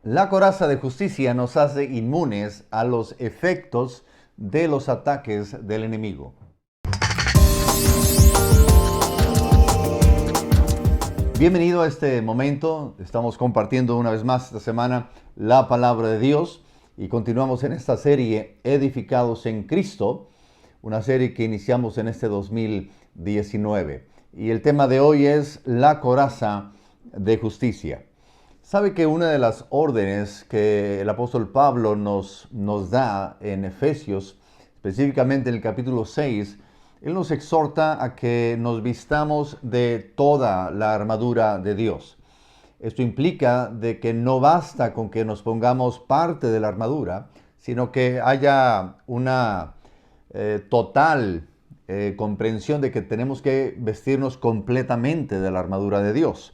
La coraza de justicia nos hace inmunes a los efectos de los ataques del enemigo. Bienvenido a este momento. Estamos compartiendo una vez más esta semana la palabra de Dios y continuamos en esta serie Edificados en Cristo, una serie que iniciamos en este 2019. Y el tema de hoy es la coraza de justicia. Sabe que una de las órdenes que el apóstol Pablo nos da en Efesios, específicamente en el capítulo 6, él nos exhorta a que nos vistamos de toda la armadura de Dios. Esto implica de que no basta con que nos pongamos parte de la armadura, sino que haya una total comprensión de que tenemos que vestirnos completamente de la armadura de Dios.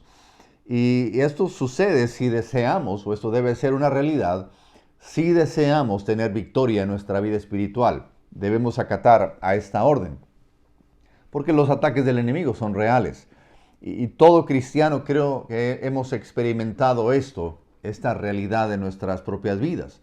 Y esto sucede si deseamos, o esto debe ser una realidad, si deseamos tener victoria en nuestra vida espiritual. Debemos acatar a esta orden, porque los ataques del enemigo son reales. Y todo cristiano creo que hemos experimentado esta realidad en nuestras propias vidas.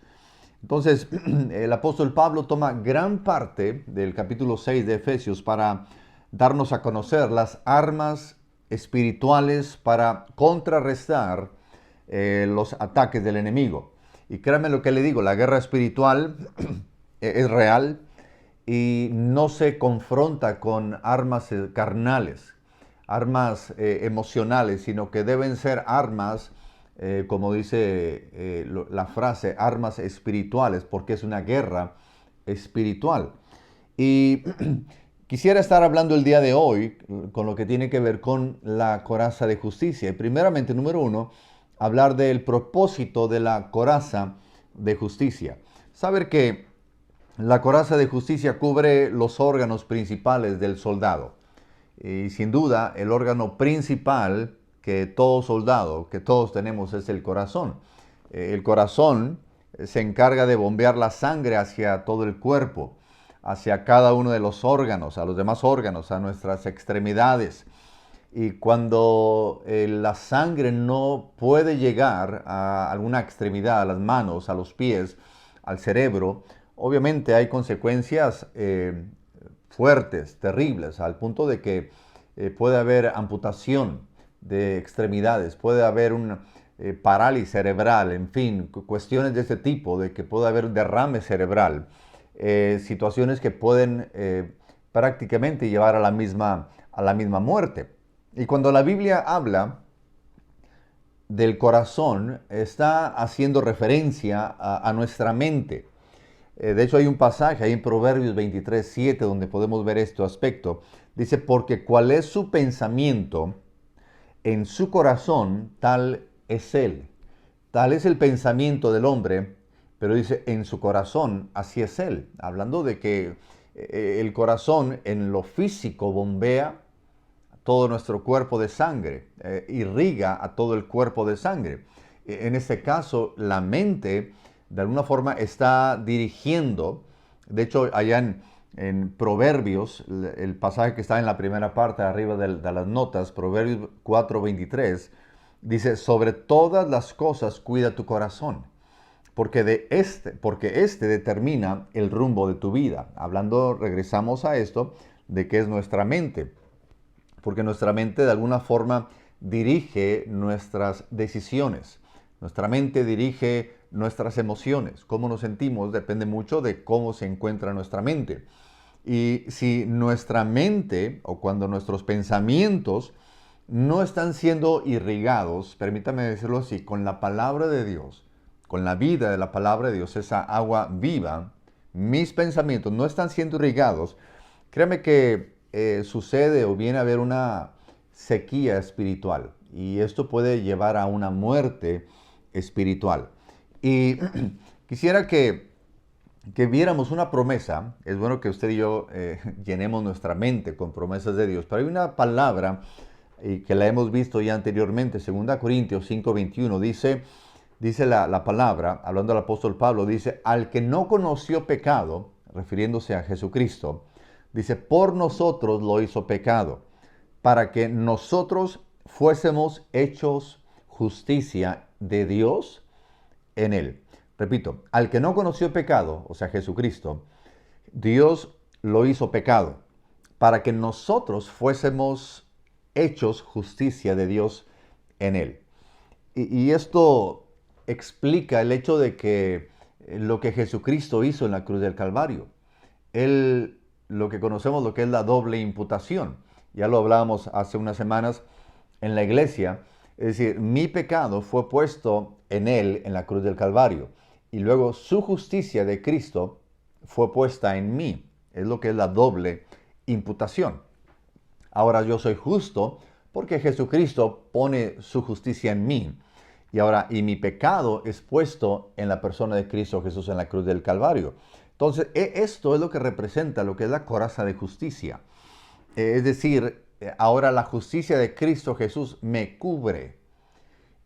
Entonces, el apóstol Pablo toma gran parte del capítulo 6 de Efesios para darnos a conocer las armas espirituales para contrarrestar los ataques del enemigo. Y créanme lo que le digo, la guerra espiritual es real y no se confronta con armas carnales, armas emocionales, sino que deben ser armas, como dice la frase, armas espirituales, porque es una guerra espiritual. Y quisiera estar hablando el día de hoy con lo que tiene que ver con la coraza de justicia. Y primeramente, número uno, hablar del propósito de la coraza de justicia. Saber que la coraza de justicia cubre los órganos principales del soldado. Y sin duda, el órgano principal que todo soldado, que todos tenemos, es el corazón. El corazón se encarga de bombear la sangre hacia todo el cuerpo, hacia cada uno de los órganos, a los demás órganos, a nuestras extremidades. Y cuando la sangre no puede llegar a alguna extremidad, a las manos, a los pies, al cerebro, obviamente hay consecuencias fuertes, terribles, al punto de que puede haber amputación de extremidades, puede haber una parálisis cerebral, en fin, cuestiones de ese tipo, de que puede haber derrame cerebral. Situaciones que pueden prácticamente llevar a la misma muerte. Y cuando la Biblia habla del corazón, está haciendo referencia a nuestra mente. De hecho, hay un pasaje ahí en Proverbios 23:7 donde podemos ver este aspecto. Dice, porque cuál es su pensamiento en su corazón, tal es él. Tal es el pensamiento del hombre, pero dice, en su corazón, así es él. Hablando de que el corazón en lo físico bombea todo nuestro cuerpo de sangre, irriga a todo el cuerpo de sangre. En este caso, la mente, de alguna forma, está dirigiendo. De hecho, allá en Proverbios, el pasaje que está en la primera parte, arriba de las notas, Proverbios 4:23, dice, sobre todas las cosas cuida tu corazón, porque este determina el rumbo de tu vida. Hablando, regresamos a esto, de que es nuestra mente, porque nuestra mente de alguna forma dirige nuestras decisiones. Nuestra mente dirige nuestras emociones. Cómo nos sentimos depende mucho de cómo se encuentra nuestra mente. Y si nuestra mente, o cuando nuestros pensamientos no están siendo irrigados, permítame decirlo así, con la palabra de Dios, con la vida de la palabra de Dios, esa agua viva, mis pensamientos no están siendo irrigados, créame que sucede o viene a haber una sequía espiritual. Y esto puede llevar a una muerte espiritual. Y quisiera que viéramos una promesa. Es bueno que usted y yo llenemos nuestra mente con promesas de Dios, pero hay una palabra que la hemos visto ya anteriormente, 2 Corintios 5:21, dice la palabra, hablando del apóstol Pablo, dice, al que no conoció pecado, refiriéndose a Jesucristo, dice, por nosotros lo hizo pecado, para que nosotros fuésemos hechos justicia de Dios en él. Repito, al que no conoció pecado, o sea, Jesucristo, Dios lo hizo pecado para que nosotros fuésemos hechos justicia de Dios en él. Y esto explica el hecho de que lo que Jesucristo hizo en la cruz del Calvario, él, lo que conocemos, lo que es la doble imputación. Ya lo hablábamos hace unas semanas en la iglesia. Es decir, mi pecado fue puesto en él en la cruz del Calvario. Y luego su justicia de Cristo fue puesta en mí. Es lo que es la doble imputación. Ahora yo soy justo porque Jesucristo pone su justicia en mí. Y mi pecado es puesto en la persona de Cristo Jesús en la cruz del Calvario. Entonces, esto es lo que representa lo que es la coraza de justicia. Es decir, ahora la justicia de Cristo Jesús me cubre.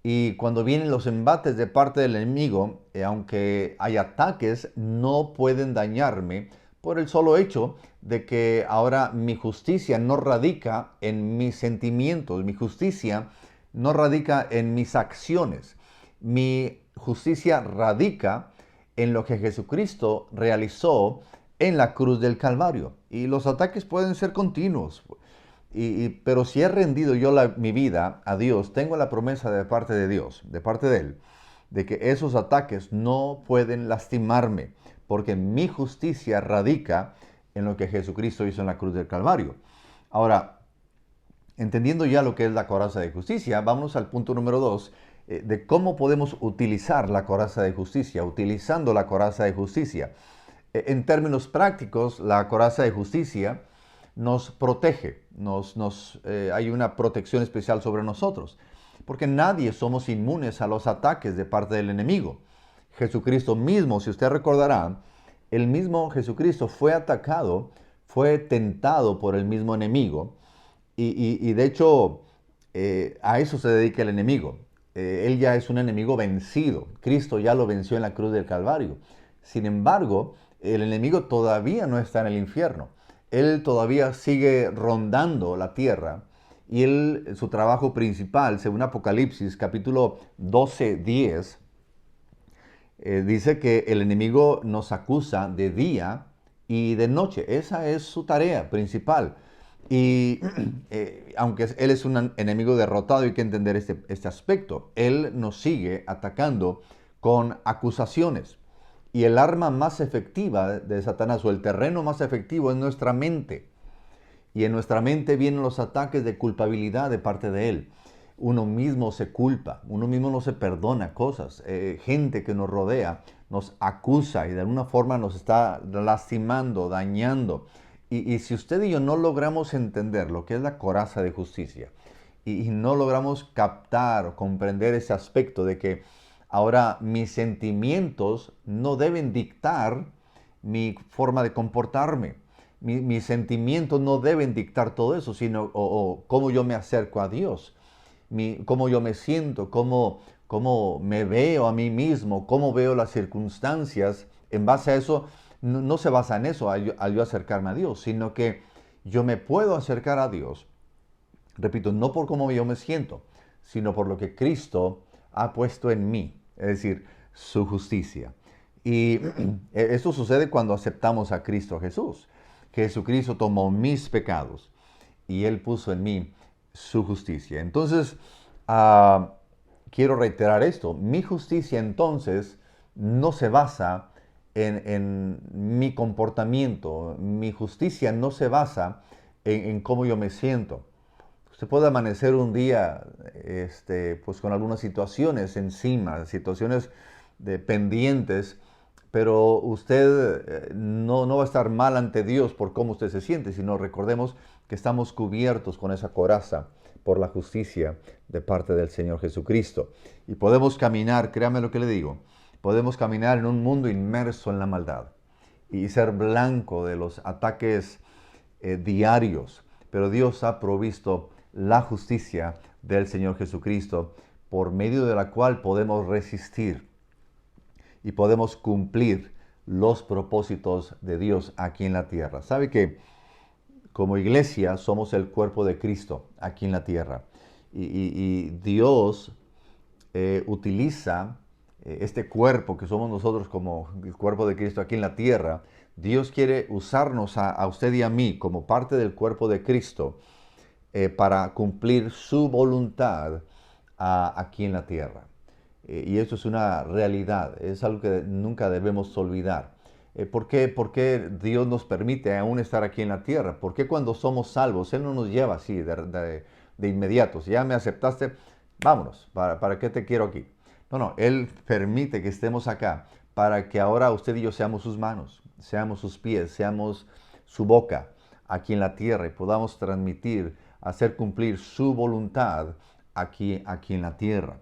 Y cuando vienen los embates de parte del enemigo, aunque hay ataques, no pueden dañarme por el solo hecho de que ahora mi justicia no radica en mis sentimientos, mi justicia no radica en mis acciones. Mi justicia radica en lo que Jesucristo realizó en la cruz del Calvario. Y los ataques pueden ser continuos. Pero si he rendido yo mi vida a Dios, tengo la promesa de parte de Dios, de parte de Él, de que esos ataques no pueden lastimarme, porque mi justicia radica en lo que Jesucristo hizo en la cruz del Calvario. Ahora, entendiendo ya lo que es la coraza de justicia, vámonos al punto número 2, de cómo podemos utilizar la coraza de justicia, utilizando la coraza de justicia. En términos prácticos, la coraza de justicia nos protege, hay una protección especial sobre nosotros, porque nadie somos inmunes a los ataques de parte del enemigo. Jesucristo mismo, si usted recordará, el mismo Jesucristo fue atacado, fue tentado por el mismo enemigo, y de hecho a eso se dedica el enemigo. Él ya es un enemigo vencido, Cristo ya lo venció en la cruz del Calvario. Sin embargo, el enemigo todavía no está en el infierno. Él todavía sigue rondando la tierra y su trabajo principal, según Apocalipsis capítulo 12:10, dice que el enemigo nos acusa de día y de noche. Esa es su tarea principal. Y aunque él es un enemigo derrotado, hay que entender este aspecto. Él nos sigue atacando con acusaciones. Y el arma más efectiva de Satanás, o el terreno más efectivo, es nuestra mente. Y en nuestra mente vienen los ataques de culpabilidad de parte de él. Uno mismo se culpa, uno mismo no se perdona cosas. Gente que nos rodea nos acusa y de alguna forma nos está lastimando, dañando. Y si usted y yo no logramos entender lo que es la coraza de justicia y no logramos captar o comprender ese aspecto de que ahora mis sentimientos no deben dictar mi forma de comportarme. Mis sentimientos no deben dictar todo eso, sino o cómo yo me acerco a Dios, cómo yo me siento, cómo me veo a mí mismo, cómo veo las circunstancias. En base a eso, no se basa en eso, al yo acercarme a Dios, sino que yo me puedo acercar a Dios, repito, no por cómo yo me siento, sino por lo que Cristo ha puesto en mí, es decir, su justicia. Y esto sucede cuando aceptamos a Cristo Jesús. Jesucristo tomó mis pecados y Él puso en mí su justicia. Entonces, quiero reiterar esto. Mi justicia entonces no se basa en mi comportamiento. Mi justicia no se basa en cómo yo me siento. Usted puede amanecer un día pues con algunas situaciones encima, situaciones pendientes, pero usted no va a estar mal ante Dios por cómo usted se siente, sino recordemos que estamos cubiertos con esa coraza por la justicia de parte del Señor Jesucristo. Y podemos caminar, créame lo que le digo, podemos caminar en un mundo inmerso en la maldad y ser blanco de los ataques diarios, pero Dios ha provisto la justicia del Señor Jesucristo, por medio de la cual podemos resistir y podemos cumplir los propósitos de Dios aquí en la tierra. ¿Sabe que como iglesia somos el cuerpo de Cristo aquí en la tierra? Y Dios utiliza este cuerpo que somos nosotros como el cuerpo de Cristo aquí en la tierra, Dios quiere usarnos a usted y a mí como parte del cuerpo de Cristo para cumplir su voluntad aquí en la tierra. Y esto es una realidad, es algo que nunca debemos olvidar. ¿Por qué Dios nos permite aún estar aquí en la tierra? ¿Por qué cuando somos salvos Él no nos lleva así de inmediato? Si ya me aceptaste, vámonos, ¿para qué te quiero aquí? No, no, Él permite que estemos acá para que ahora usted y yo seamos sus manos, seamos sus pies, seamos su boca aquí en la tierra y podamos transmitir, hacer cumplir su voluntad aquí en la tierra.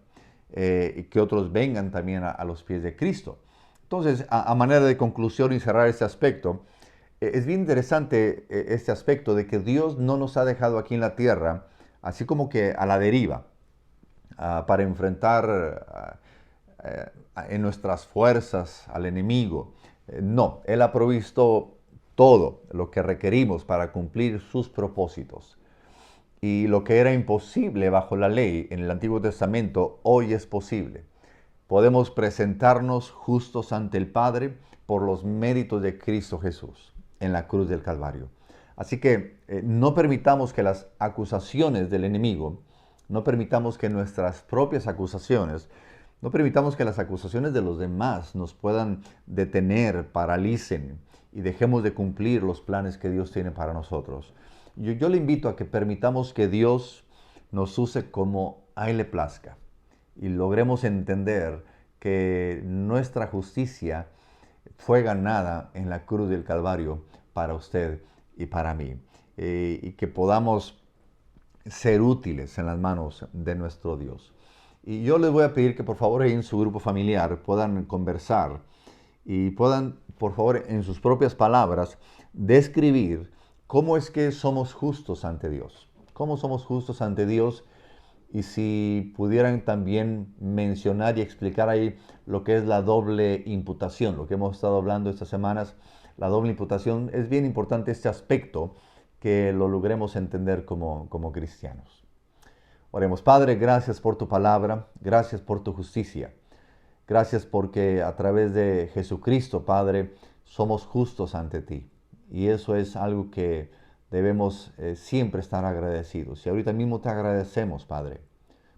Y que otros vengan también a los pies de Cristo. Entonces, a manera de conclusión y cerrar este aspecto, es bien interesante este aspecto de que Dios no nos ha dejado aquí en la tierra, así como que a la deriva, para enfrentar en nuestras fuerzas al enemigo. No, Él ha provisto todo lo que requerimos para cumplir sus propósitos. Y lo que era imposible bajo la ley en el Antiguo Testamento, hoy es posible. Podemos presentarnos justos ante el Padre por los méritos de Cristo Jesús en la cruz del Calvario. Así que no permitamos que las acusaciones del enemigo, no permitamos que nuestras propias acusaciones, no permitamos que las acusaciones de los demás nos puedan detener, paralicen y dejemos de cumplir los planes que Dios tiene para nosotros. Yo le invito a que permitamos que Dios nos use como a Él le plazca y logremos entender que nuestra justicia fue ganada en la cruz del Calvario para usted y para mí. Y que podamos ser útiles en las manos de nuestro Dios. Y yo les voy a pedir que por favor en su grupo familiar puedan conversar y puedan, por favor, en sus propias palabras, describir cómo es que somos justos ante Dios. ¿Cómo somos justos ante Dios? Y si pudieran también mencionar y explicar ahí lo que es la doble imputación, lo que hemos estado hablando estas semanas, la doble imputación, es bien importante este aspecto que lo logremos entender como cristianos. Oremos, Padre, gracias por tu palabra, gracias por tu justicia. Gracias porque a través de Jesucristo, Padre, somos justos ante ti. Y eso es algo que debemos siempre estar agradecidos. Y ahorita mismo te agradecemos, Padre,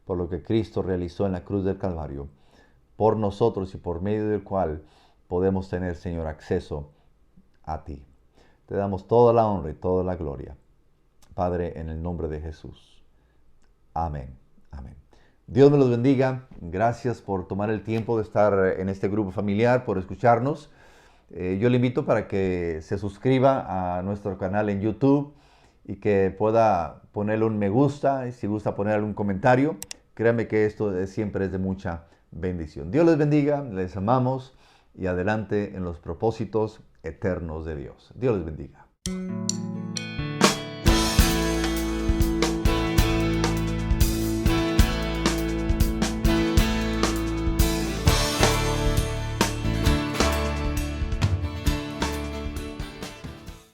por lo que Cristo realizó en la cruz del Calvario, por nosotros y por medio del cual podemos tener, Señor, acceso a ti. Te damos toda la honra y toda la gloria, Padre, en el nombre de Jesús. Amén. Amén. Dios me los bendiga. Gracias por tomar el tiempo de estar en este grupo familiar, por escucharnos. Yo le invito para que se suscriba a nuestro canal en YouTube y que pueda ponerle un me gusta y si gusta poner algún comentario. Créanme que esto siempre es de mucha bendición. Dios les bendiga, les amamos y adelante en los propósitos eternos de Dios. Dios les bendiga.